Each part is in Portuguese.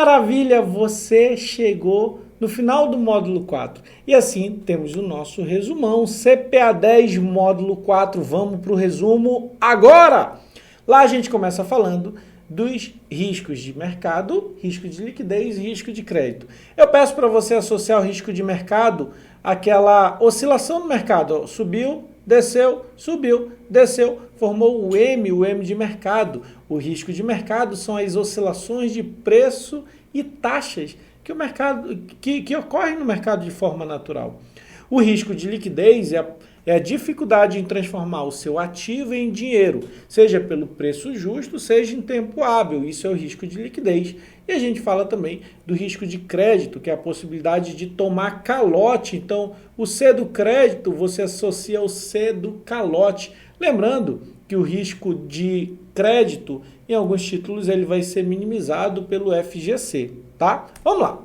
maravilha! Você chegou no final do módulo 4. E assim temos o nosso resumão, CPA 10, módulo 4. Vamos para o resumo agora! Lá a gente começa falando dos riscos de mercado, risco de liquidez e risco de crédito. Eu peço para você associar o risco de mercado àquela oscilação no mercado. Subiu, desceu, subiu, desceu, formou o M de mercado. O risco de mercado são as oscilações de preço e taxas que o mercado que ocorrem no mercado de forma natural. O risco de liquidez é a dificuldade em transformar o seu ativo em dinheiro, seja pelo preço justo, seja em tempo hábil. Isso é o risco de liquidez. E a gente fala também do risco de crédito, que é a possibilidade de tomar calote. Então, o C do crédito, você associa ao C do calote. Lembrando que o risco de crédito, em alguns títulos, ele vai ser minimizado pelo FGC, tá? Vamos lá.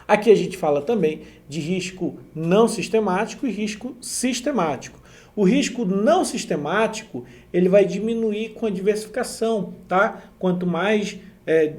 Aqui a gente fala também de risco não sistemático e risco sistemático. O risco não sistemático, ele vai diminuir com a diversificação, tá? Quanto mais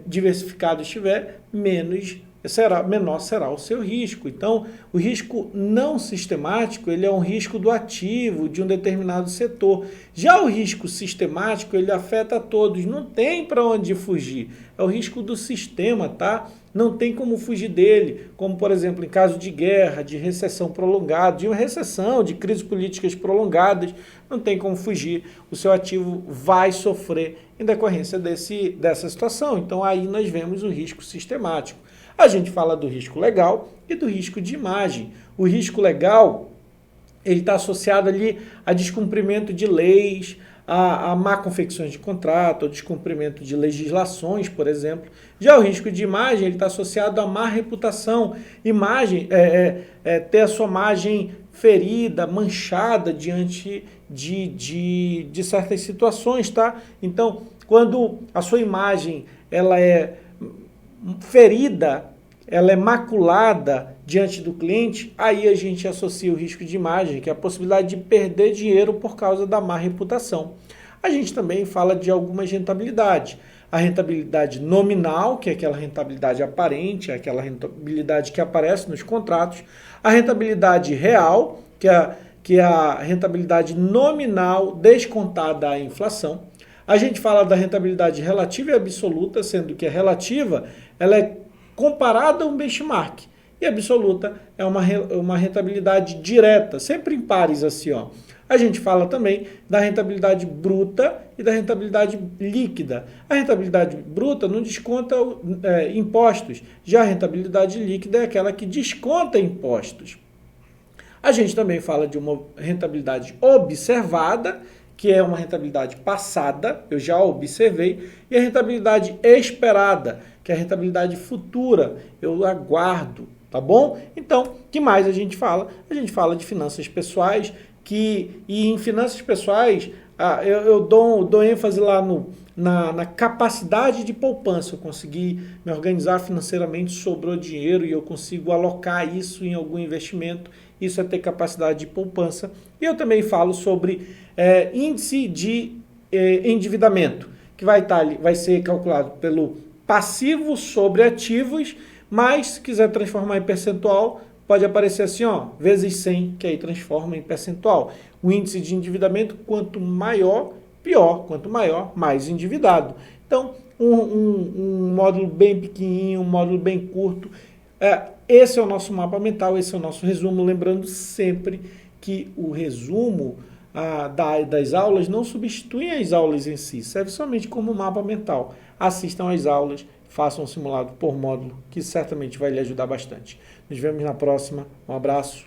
diversificado estiver, menor será o seu risco. Então, o risco não sistemático, ele é um risco do ativo de um determinado setor. Já o risco sistemático, ele afeta a todos, não tem para onde fugir. É o risco do sistema, tá? Não tem como fugir dele, como, por exemplo, em caso de guerra, de recessão prolongada, de uma recessão, de crises políticas prolongadas, não tem como fugir. O seu ativo vai sofrer em decorrência dessa situação. Então, aí nós vemos o risco sistemático. A gente fala do risco legal e do risco de imagem. O risco legal, ele está associado ali a descumprimento de leis, a má confecções de contrato, ao descumprimento de legislações, por exemplo. Já o risco de imagem, ele está associado à má reputação. Imagem, ter a sua imagem ferida, manchada diante de certas situações, tá? Então, quando a sua imagem ela é ferida, ela é maculada diante do cliente, aí a gente associa o risco de imagem, que é a possibilidade de perder dinheiro por causa da má reputação. A gente também fala de algumas rentabilidades. A rentabilidade nominal, que é aquela rentabilidade aparente, é aquela rentabilidade que aparece nos contratos. A rentabilidade real, que é a rentabilidade nominal descontada à inflação. A gente fala da rentabilidade relativa e absoluta, sendo que a relativa ela é comparada a um benchmark. E a absoluta é uma rentabilidade direta, sempre em pares assim, ó. A gente fala também da rentabilidade bruta e da rentabilidade líquida. A rentabilidade bruta não desconta impostos, já a rentabilidade líquida é aquela que desconta impostos. A gente também fala de uma rentabilidade observada, que é uma rentabilidade passada, eu já observei, e a rentabilidade esperada, que é a rentabilidade futura, eu aguardo, tá bom? Então, o que mais a gente fala? A gente fala de finanças pessoais, e em finanças pessoais, eu dou ênfase lá na capacidade de poupança. Eu consegui me organizar financeiramente, sobrou dinheiro e eu consigo alocar isso em algum investimento. Isso é ter capacidade de poupança. E eu também falo sobre índice de endividamento, que vai ser calculado pelo passivo sobre ativos, mas se quiser transformar em percentual, pode aparecer assim, ó, vezes 100, que aí transforma em percentual. O índice de endividamento, quanto maior, pior. Quanto maior, mais endividado. Então, um módulo bem pequenininho, um módulo bem curto. Esse é o nosso mapa mental, esse é o nosso resumo. Lembrando sempre que o resumo das aulas não substitui as aulas em si, serve somente como mapa mental. Assistam às aulas, façam um simulado por módulo, que certamente vai lhe ajudar bastante. Nos vemos na próxima. Um abraço.